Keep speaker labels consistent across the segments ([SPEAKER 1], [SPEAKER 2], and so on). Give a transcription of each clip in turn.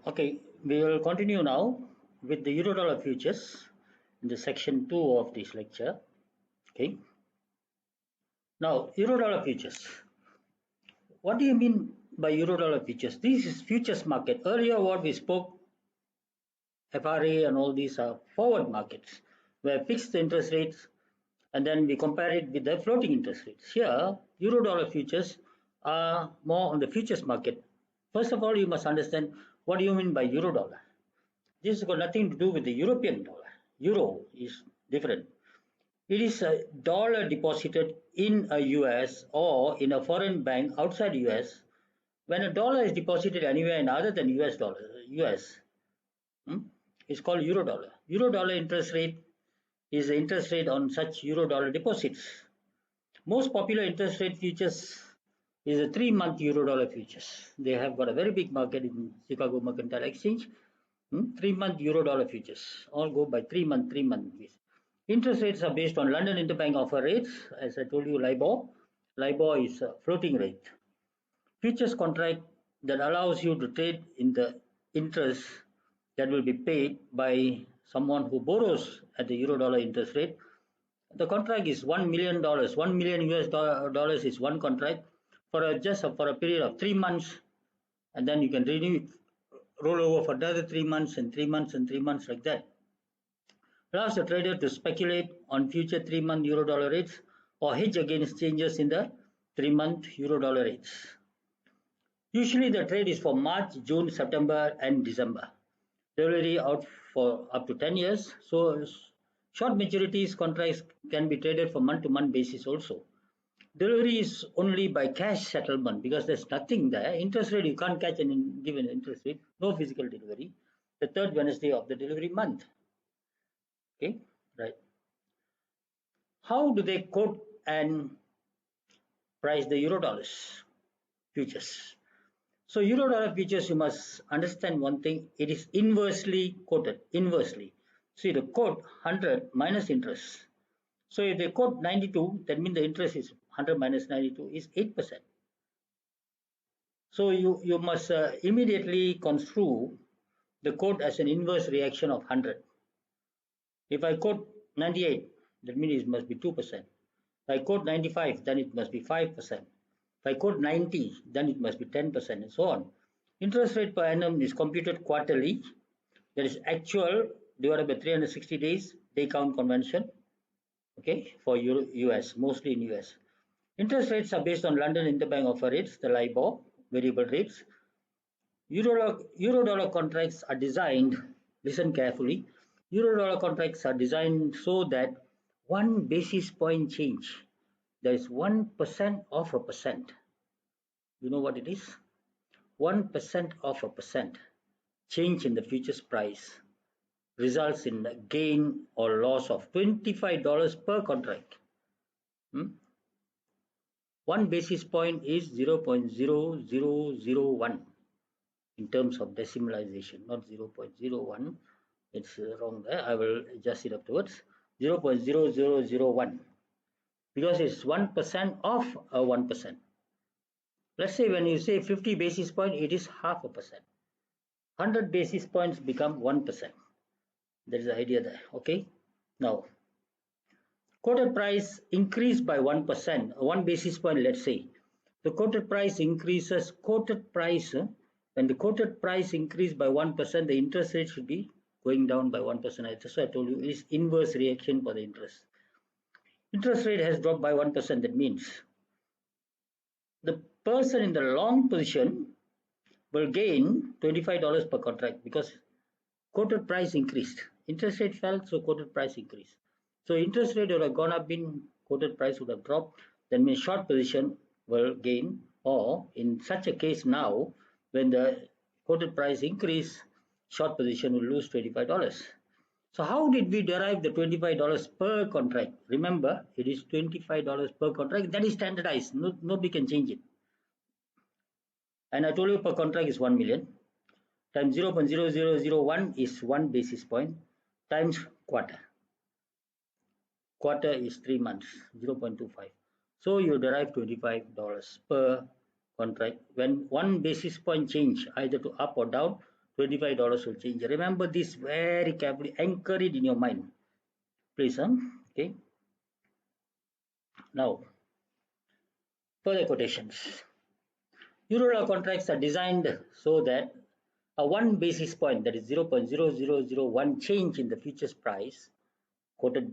[SPEAKER 1] Okay, we will continue now with the Eurodollar futures in the section 2 of this lecture. Okay, now Eurodollar futures. What do you mean by Eurodollar futures? This is futures market. Earlier, what we spoke, FRA and all these are forward markets where fixed interest rates and then we compare it with the floating interest rates. Here, Eurodollar futures are more on the futures market. First of all, you must understand what do you mean by Eurodollar. This has got nothing to do with the European dollar. Euro is different. It is a dollar deposited in a US or in a foreign bank outside US. When a dollar is deposited anywhere in other than US, it's called Eurodollar. Eurodollar interest rate is the interest rate on such Eurodollar deposits. Most popular interest rate futures is a 3-month Eurodollar futures. They have got a very big market in Chicago Mercantile Exchange. 3-month Eurodollar futures all go by 3-month basis. Interest rates are based on London Interbank Offer Rates. As I told you, LIBOR. LIBOR is a floating rate. Futures contract that allows you to trade in the interest that will be paid by someone who borrows at the Eurodollar interest rate. The contract is $1 million. $1 million US dollars is one contract for just for a period of 3 months, and then you can renew it, roll over for another 3 months and 3 months and 3 months like that. Allows the trader to speculate on future 3-month Eurodollar rates or hedge against changes in the 3-month Eurodollar rates. Usually the trade is for March, June, September and December. Delivery out for up to 10 years. So short maturities contracts can be traded for month-to-month basis also. Delivery is only by cash settlement because there's nothing there. Interest rate, you can't catch and give an interest rate. No physical delivery. The third Wednesday of the delivery month. Okay, right. How do they quote and price the Eurodollars futures? So Eurodollar futures, you must understand one thing. It is inversely quoted. Inversely. See, the quote 100 minus interest. So if they quote 92, that means the interest is 100 minus 92 is 8%. So you must immediately construe the quote as an inverse reaction of 100. If I quote 98, that means it must be 2%. If I quote 95, then it must be 5%. If I quote 90, then it must be 10% and so on. Interest rate per annum is computed quarterly. That is actual divided by 360 days, day count convention. Okay, for US, mostly in US. Interest rates are based on London Interbank Offer Rates, the LIBOR, variable rates. Eurodollar contracts are designed, listen carefully, Eurodollar contracts are designed so that 1 basis point change, there is 1% of a percent. You know what it is? 1% of a percent change in the futures price results in a gain or loss of $25 per contract. 1 basis point is 0.0001 in terms of decimalization, not 0.01. It's wrong there. I will adjust it afterwards. 0.0001 because it's 1% of a 1%. Let's say when you say 50 basis point, it is half a percent. 100 basis points become 1%. That is the idea there. Okay. Now, quoted price increased by 1%, 1 basis point, let's say. The quoted price increases, when the quoted price increased by 1%, the interest rate should be going down by 1%. That's why I told you it is inverse reaction for the interest. Interest rate has dropped by 1%. That means the person in the long position will gain $25 per contract because quoted price increased. Interest rate fell, so quoted price increased. So interest rate would have gone up in, quoted price would have dropped. That means short position will gain, or in such a case now, when the quoted price increase, short position will lose $25. So how did we derive the $25 per contract? Remember, it is $25 per contract. That is standardized. Nobody can change it. And I told you per contract is 1 million. Times 0.0001 is 1 basis point times quarter. Quarter is 3 months, 0.25. So you derive $25 per contract. When 1 basis point change either to up or down, $25 will change. Remember this very carefully. Anchor it in your mind. Please, okay. Now, further quotations. Eurodollar contracts are designed so that a 1 basis point, that is 0.0001 change in the futures price, quoted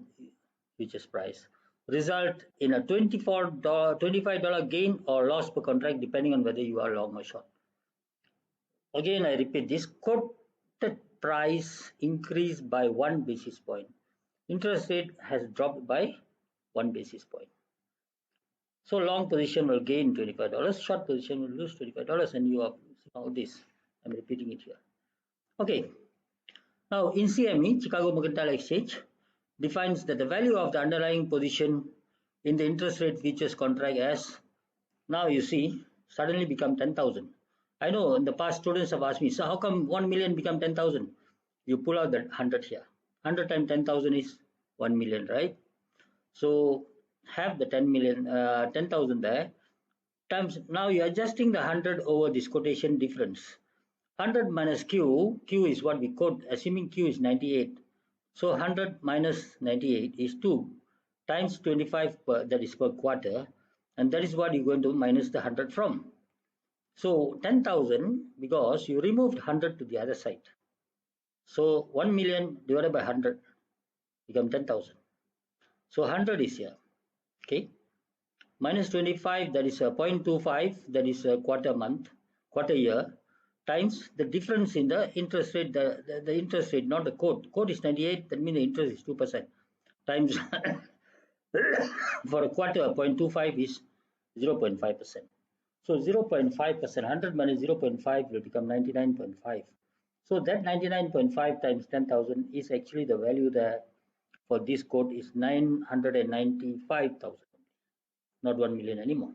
[SPEAKER 1] futures price, result in a $25 gain or loss per contract depending on whether you are long or short. Again, I repeat this, quoted price increased by 1 basis point. Interest rate has dropped by 1 basis point. So long position will gain $25, short position will lose $25, and you have all this. I'm repeating it here. Okay. Now in CME, Chicago Mercantile Exchange defines that the value of the underlying position in the interest rate futures contract as, now you see, suddenly become 10,000. I know in the past students have asked me, so how come 1 million become 10,000? You pull out that 100 here. 100 times 10,000 is 1 million, right? So have the 10,000 there times, now you're adjusting the 100 over this quotation difference. 100 minus Q is what we quote, assuming Q is 98. So 100 minus 98 is 2 times 25 per, that is per quarter, and that is what you're going to minus the 100 from. So 10,000, because you removed 100 to the other side. So 1 million divided by 100 become 10,000. So 100 is here, okay. Minus 25, that is a 0.25, that is a quarter year, times the difference in the interest rate, the interest rate, not the quote. Quote is 98, that means the interest is 2%, times for a quarter, 0.25 is 0.5%. So 0.5%, 100 minus 0.5 will become 99.5. So that 99.5 times 10,000 is actually the value there for this quote is 995,000, not 1 million anymore.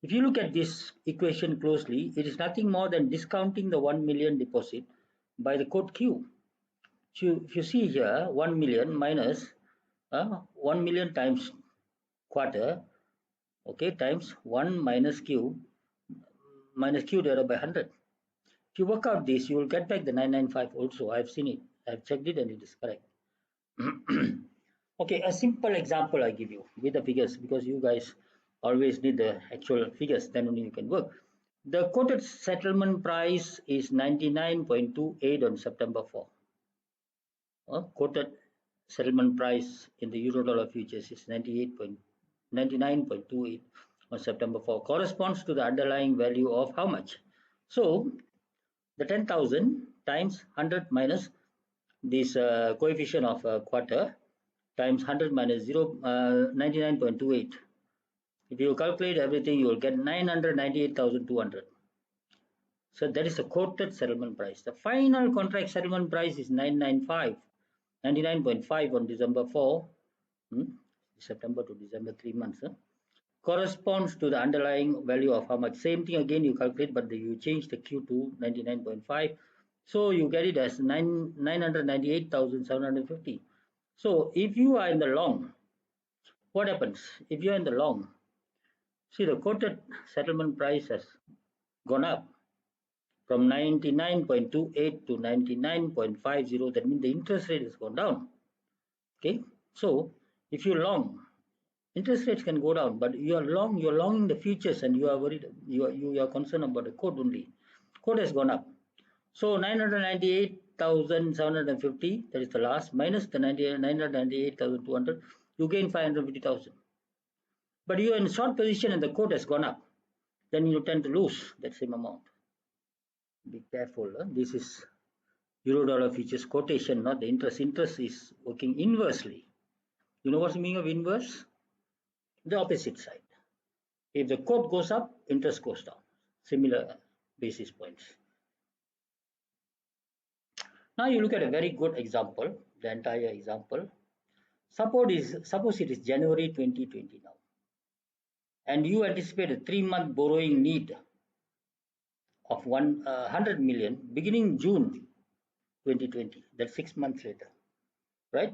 [SPEAKER 1] If you look at this equation closely, it is nothing more than discounting the 1 million deposit by the quote Q. So if you see here, 1 million minus 1 million times quarter, okay, times 1 minus Q divided by 100. If you work out this, you will get back the 995 also. I've seen it. I've checked it and it is correct. Okay, a simple example I give you with the figures, because you guys always need the actual figures, then only you can work. The quoted settlement price is 99.28 on September 4. Quoted settlement price in the euro-dollar futures is 99.28 on September 4. Corresponds to the underlying value of how much? So the 10,000 times 100 minus this coefficient of quarter times 100 minus 99.28. If you calculate everything, you will get 998,200. So that is the quoted settlement price. The final contract settlement price is 99.5 on December 4, September to December, 3 months. Corresponds to the underlying value of how much. Same thing again, you calculate, but you change the Q to 99.5. So you get it as 998,750. So if you are in the long, what happens? If you are in the long, see the quoted settlement price has gone up from 99.28 to 99.50. That means the interest rate has gone down. Okay, so if you long, interest rates can go down, but you're longing the futures, and you are worried, you are concerned about the quote only. Quote has gone up. So 998,750, that is the last, minus the 998,200, you gain 550,000. But you are in short position and the quote has gone up, then you tend to lose that same amount. Be careful. This is euro-dollar futures quotation, not the interest. Interest is working inversely. You know what's the meaning of inverse? The opposite side. If the quote goes up, interest goes down. Similar basis points. Now you look at a very good example, the entire example. Suppose it is January 2020 now, and you anticipate a 3-month borrowing need of 100 million beginning June 2020. That's 6 months later, right?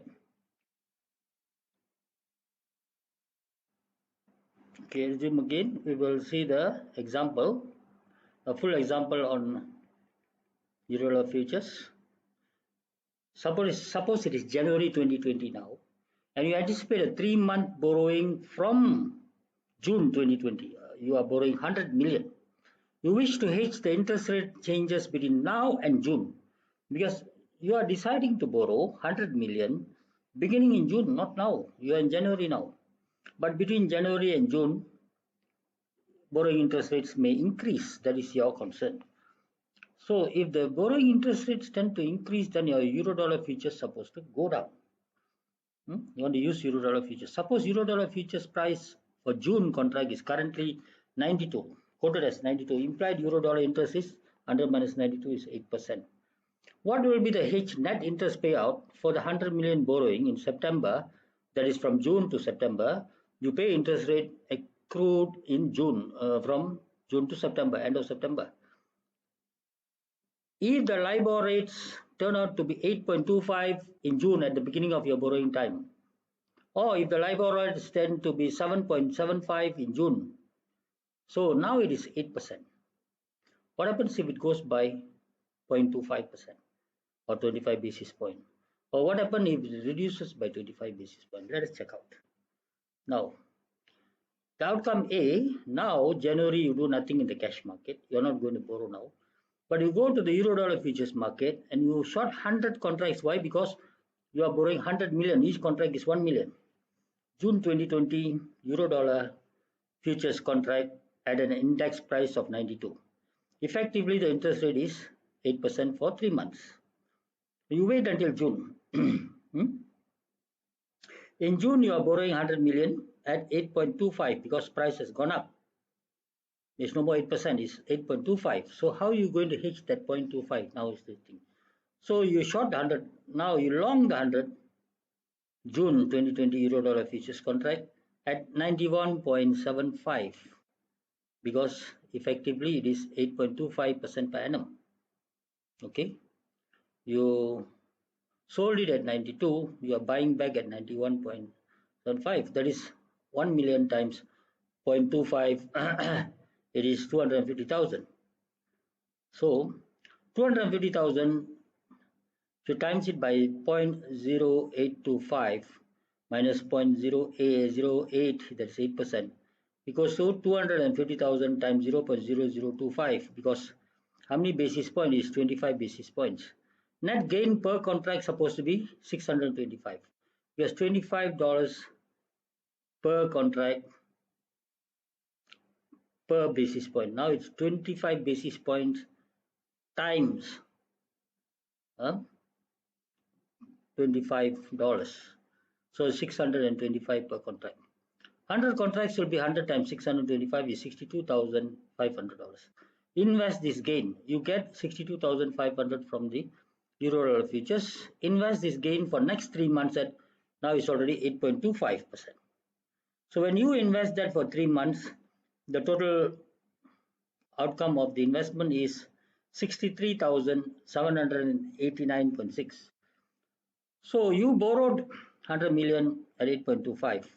[SPEAKER 1] Okay, resume again. We will see the example, a full example on euro dollar futures. Suppose it is January 2020 now, and you anticipate a 3-month borrowing from June 2020. You are borrowing 100 million. You wish to hedge the interest rate changes between now and June because you are deciding to borrow 100 million beginning in June, not now. You are in January now. But between January and June, borrowing interest rates may increase. That is your concern. So if the borrowing interest rates tend to increase, then your euro dollar futures is supposed to go down. You want to use euro dollar futures. Suppose euro dollar futures price for June contract is currently 92, quoted as 92. Implied euro dollar interest is 100 minus 92 is 8%. What will be the hedge net interest payout for the 100 million borrowing in September? That is from June to September. You pay interest rate accrued in June, from June to September, end of September. If the LIBOR rates turn out to be 8.25 in June at the beginning of your borrowing time, or if the LIBOR rates tend to be 7.75 in June, so now it is 8%. What happens if it goes by 0.25% or 25 basis point? Or what happens if it reduces by 25 basis point? Let us check out. Now, the outcome A, now January you do nothing in the cash market. You're not going to borrow now. But you go to the euro dollar futures market and you short 100 contracts. Why? Because you are borrowing 100 million. Each contract is 1 million. June 2020 euro dollar futures contract at an index price of 92. Effectively, the interest rate is 8% for 3 months. You wait until June. In June, you are borrowing 100 million at 8.25 because price has gone up. It's no more 8%, it's 8.25. So how are you going to hedge that 0.25? Now is the thing. So you short 100, now you long the 100 June 2020 euro dollar futures contract at 91.75 because effectively it is 8.25% per annum. Okay, you sold it at 92, you are buying back at 91.75. That is 1 million times 0.25. It is 250,000. So 250,000, if you times it by 0.0825 minus 0.08, that's 8%, equals to 250,000 times 0.0025, because how many basis points is 25 basis points. Net gain per contract supposed to be 625. Because $25 per contract per basis point. Now it's 25 basis points times $25. So 625 per contract. 100 contracts will be 100 times 625 is $62,500. Invest this gain. You get 62,500 from the euro dollar futures. Invest this gain for next 3 months at now it's already 8.25%. So when you invest that for 3 months, the total outcome of the investment is 63,789.6. So you borrowed 100 million at 8.25.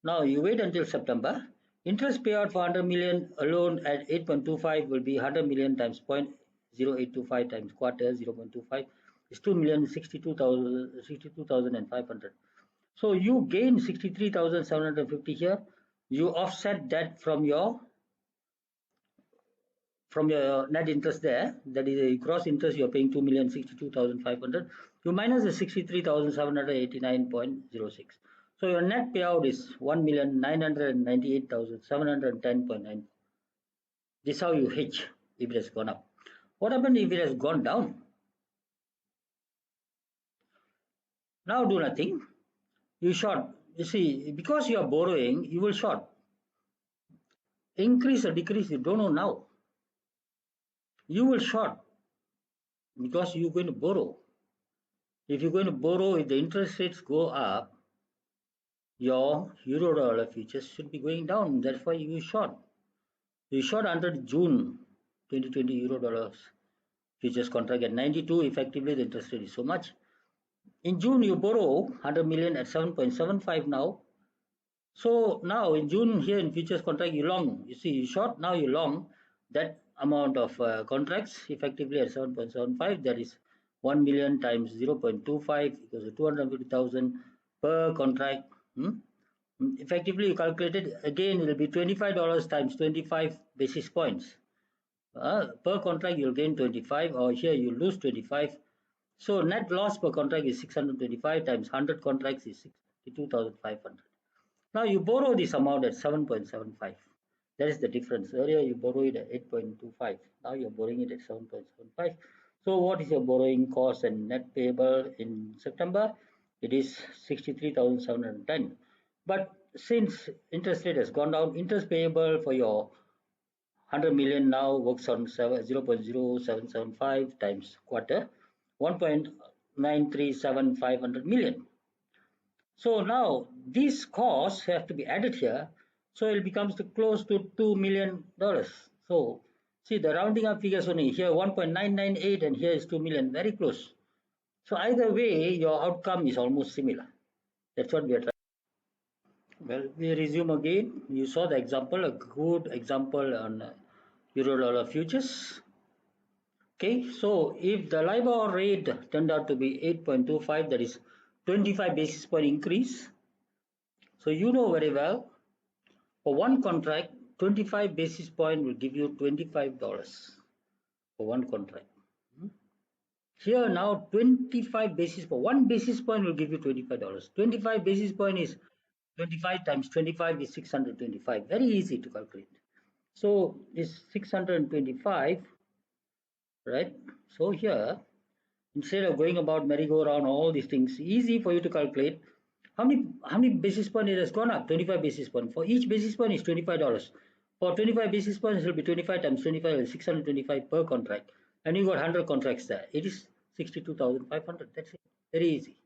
[SPEAKER 1] Now you wait until September. Interest payout for 100 million alone at 8.25 will be 100 million times 0.0825 times quarter 0.25 is 2,062,500. So you gain 63,750 here. You offset that from your net interest there. That is a gross interest you're paying 2,062,500. You minus the 63,789.06. So your net payout is 1,998,710.9. This is how you hedge if it has gone up. What happens if it has gone down? Now do nothing. You short. You see, because you are borrowing, you will short. Increase or decrease, you don't know now. You will short because you're going to borrow. If you're going to borrow, if the interest rates go up, your euro dollar futures should be going down. That's why you short. You short under June 2020 euro dollars futures contract at 92. Effectively, the interest rate is so much. In June, you borrow 100 million at 7.75 now. So now in June here in futures contract, you long. You see, you short, now you long that amount of contracts effectively at 7.75, that is 1 million times 0.25 equals to 250,000 per contract. Effectively, you calculate it again, it will be $25 times 25 basis points. Per contract, you'll gain 25, or here you lose 25. So net loss per contract is 625 times 100 contracts is 62,500. Now you borrow this amount at 7.75. That is the difference. Earlier you borrowed it at 8.25. Now you're borrowing it at 7.75. So what is your borrowing cost and net payable in September? It is 63,710. But since interest rate has gone down, interest payable for your 100 million now works on 0.0775 times quarter, 1.937500 million. So now these costs have to be added here. So it becomes close to $2 million. So see the rounding up figures only here 1.998 and here is 2 million, very close. So either way, your outcome is almost similar. That's what we are trying. Well, we resume again. You saw the example, a good example on euro dollar futures. Okay, so if the LIBOR rate turned out to be 8.25, that is 25 basis point increase. So you know very well, for one contract, 25 basis point will give you $25 for one contract. Here now 25 basis point, one basis point will give you $25. 25 basis point is 25 times 25 is 625. Very easy to calculate. So it's 625, right? So here, instead of going about merry-go-round, all these things, easy for you to calculate. How many basis point it has gone up? 25 basis point. For each basis point is $25. For 25 basis points, it will be 25 times 25 is 625 per contract. And you got 100 contracts there. It is 62,500. That's it. Very easy.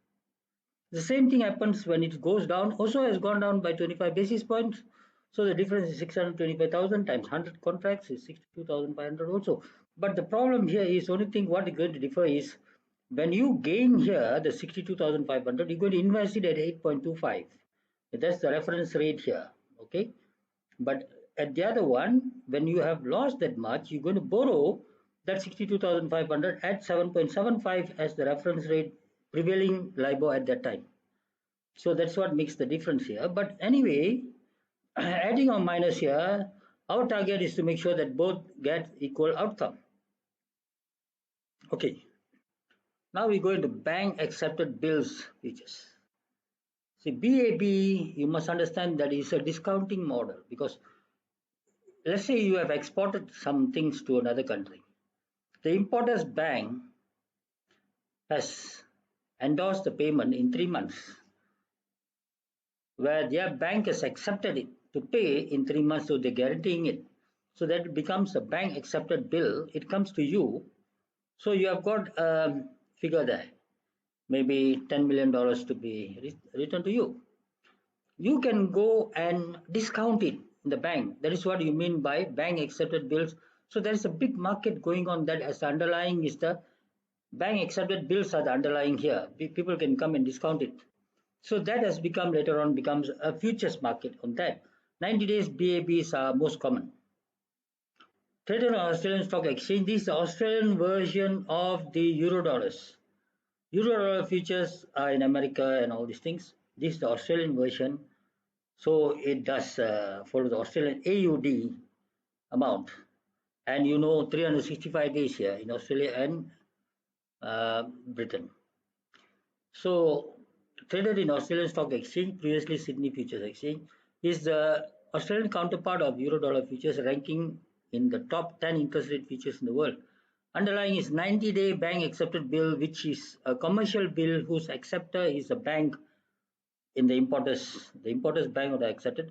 [SPEAKER 1] The same thing happens when it goes down. Also has gone down by 25 basis points. So the difference is 625,000 times 100 contracts is 62,500 also. But the problem here is only thing what is going to differ is when you gain here the 62,500, you're going to invest it at 8.25. That's the reference rate here. Okay. But at the other one, when you have lost that much, you're going to borrow that 62,500 at 7.75 as the reference rate prevailing LIBOR at that time. So that's what makes the difference here. But anyway, adding or minus here, our target is to make sure that both get equal outcome. Okay. Now we go into bank accepted bills features. See, BAB, you must understand that is a discounting model because let's say you have exported some things to another country. The importer's bank has endorsed the payment in 3 months, where their bank has accepted it to pay in 3 months, so they're guaranteeing it. So that becomes a bank accepted bill. It comes to you. So you have got a figure there, maybe $10 million to be returned to you. You can go and discount it in the bank. That is what you mean by bank accepted bills. So there is a big market going on that as the underlying is the bank accepted bills are the underlying here. People can come and discount it. So that has become later on becomes a futures market on that. 90 days BABs are most common. Traded on Australian Stock Exchange. This is the Australian version of the euro dollars. Euro dollar futures are in America and all these things. This is the Australian version. So it does follow the Australian AUD amount. And 365 days here in Australia and Britain. So traded in Australian Stock Exchange, previously Sydney Futures Exchange, is the Australian counterpart of euro dollar futures, ranking in the top 10 interest rate futures in the world. Underlying is 90-day bank accepted bill, which is a commercial bill whose acceptor is a bank in the importer's bank would accept it.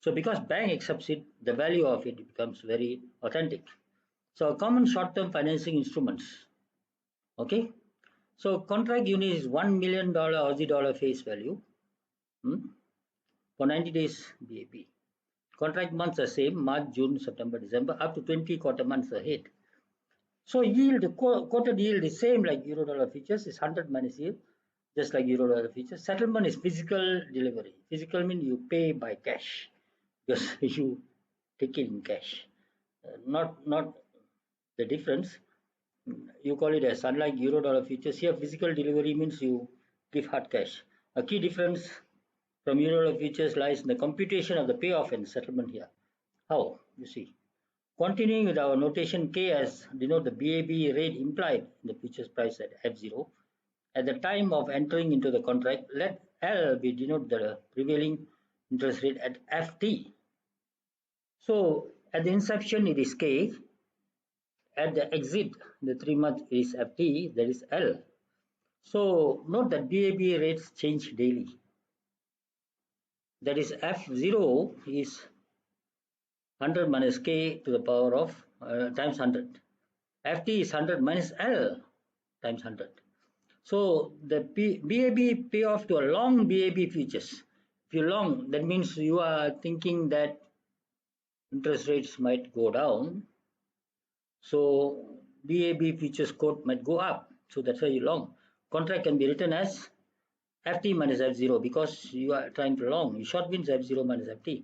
[SPEAKER 1] So because bank accepts it, the value of it becomes very authentic. So common short-term financing instruments. Okay. So contract unit is $1 million Aussie dollar face value for 90 days BAB. Contract months are same, March, June, September, December, up to 20 quarter months ahead. So yield, quoted yield is same like euro dollar futures, is 100 minus yield, just like euro dollar futures. Settlement is physical delivery. Physical means you pay by cash because you take it in cash, not the difference. You call it as unlike euro dollar futures. Here, physical delivery means you give hard cash. A key difference from euro dollar futures lies in the computation of the payoff and settlement here. How? You see. Continuing with our notation, K as denote the BAB rate implied in the futures price at F0. At the time of entering into the contract, let L be denote the prevailing interest rate at FT. So at the inception it is K, at the exit the 3 month is FT, that is L. So note that BAB rates change daily. That is F0 is 100 minus K to the power of times 100. FT is 100 minus L times 100. So the BAB payoff to a long BAB futures. If you long, that means you are thinking that interest rates might go down. So BAB futures quote might go up. So that's why you long. Contract can be written as FT minus F0 because you are trying to long. You short means F0 minus FT.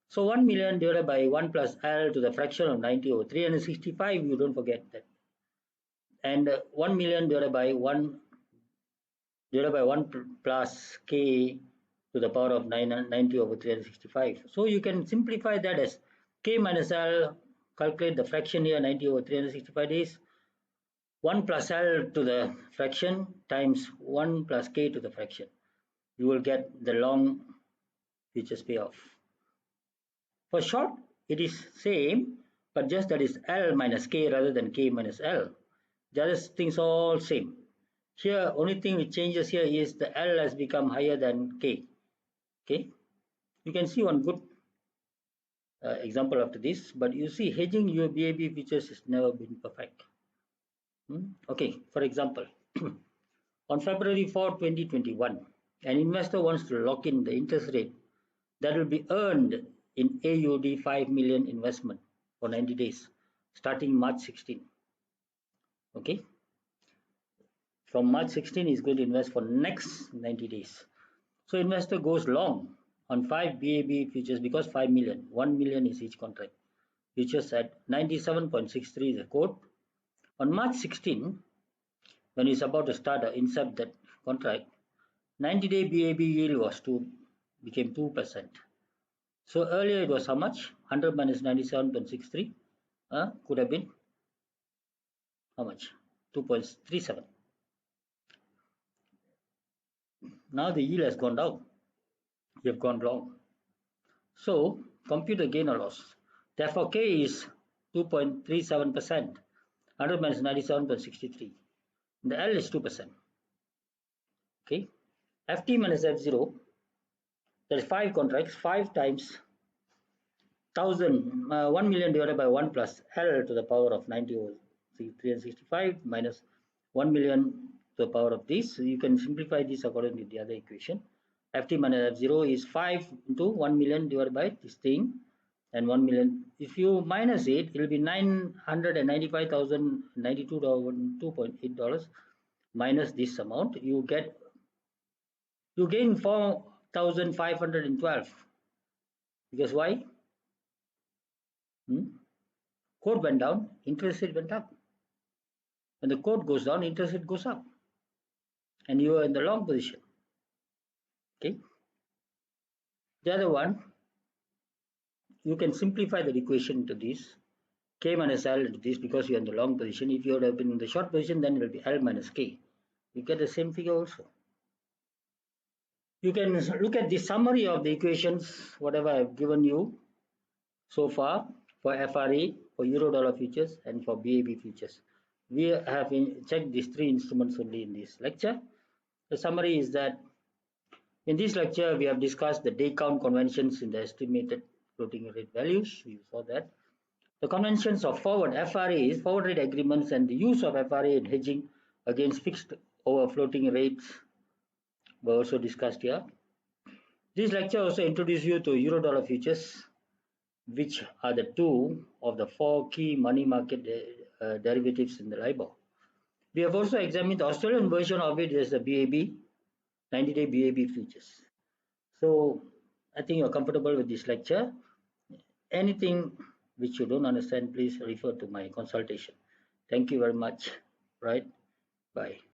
[SPEAKER 1] So 1 million divided by 1 plus L to the fraction of 90 over 365, you don't forget that. And 1 million divided by 1 plus K to the power of 90 over 365. So you can simplify that as K minus L, calculate the fraction here 90 over 365 days. 1 plus L to the fraction times 1 plus K to the fraction. You will get the long futures payoff. For short, it is same, but just that is L minus K rather than K minus L. The other things all same. Here, only thing which changes here is the L has become higher than K. Okay, you can see one good example after this, but you see hedging your BAB futures has never been perfect. Okay, for example, on February 4, 2021, an investor wants to lock in the interest rate that will be earned in AUD 5 million investment for 90 days starting March 16. Okay, from March 16 he's going to invest for next 90 days. So investor goes long on 5 BAB futures because 5 million, 1 million is each contract. Futures at 97.63 is the quote. On March 16, when he's about to start or incept that contract, 90-day BAB yield was became 2%. So earlier it was how much? 100 minus 97.63 could have been how much? 2.37. Now the yield has gone down. You have gone long. So compute the gain or loss. Therefore, K is 2.37%. 100 minus 97.63. The L is 2%. Okay. FT minus F0. There is 5 contracts. 5 times 1000. 1 million divided by 1 plus L to the power of 90 over 365 minus 1 million to the power of this. So you can simplify this according to the other equation. FT minus F0 is 5 into 1 million divided by this thing and 1 million. If you minus it, it will be $995,092.2.8 minus this amount. You gain 4,512. Because why? Quote went down, interest rate went up. When the quote goes down, interest rate goes up. And you are in the long position. Okay. The other one, you can simplify the equation to this. K minus L into this because you are in the long position. If you would have been in the short position, then it will be L minus K. You get the same figure also. You can look at the summary of the equations, whatever I have given you so far for FRA, for euro dollar futures, and for BAB futures. We have checked these 3 instruments only in this lecture. The summary is that in this lecture, we have discussed the day count conventions in the estimated floating rate values. We saw that. The conventions of forward FRAs, forward rate agreements, and the use of FRA in hedging against fixed over floating rates were also discussed here. This lecture also introduced you to euro dollar futures, which are the 2 of the 4 key money market derivatives in the LIBOR. We have also examined the Australian version of it as the BAB, 90-day BAB futures. So I think you're comfortable with this lecture. Anything which you don't understand, please refer to my consultation. Thank you very much. Right. Bye.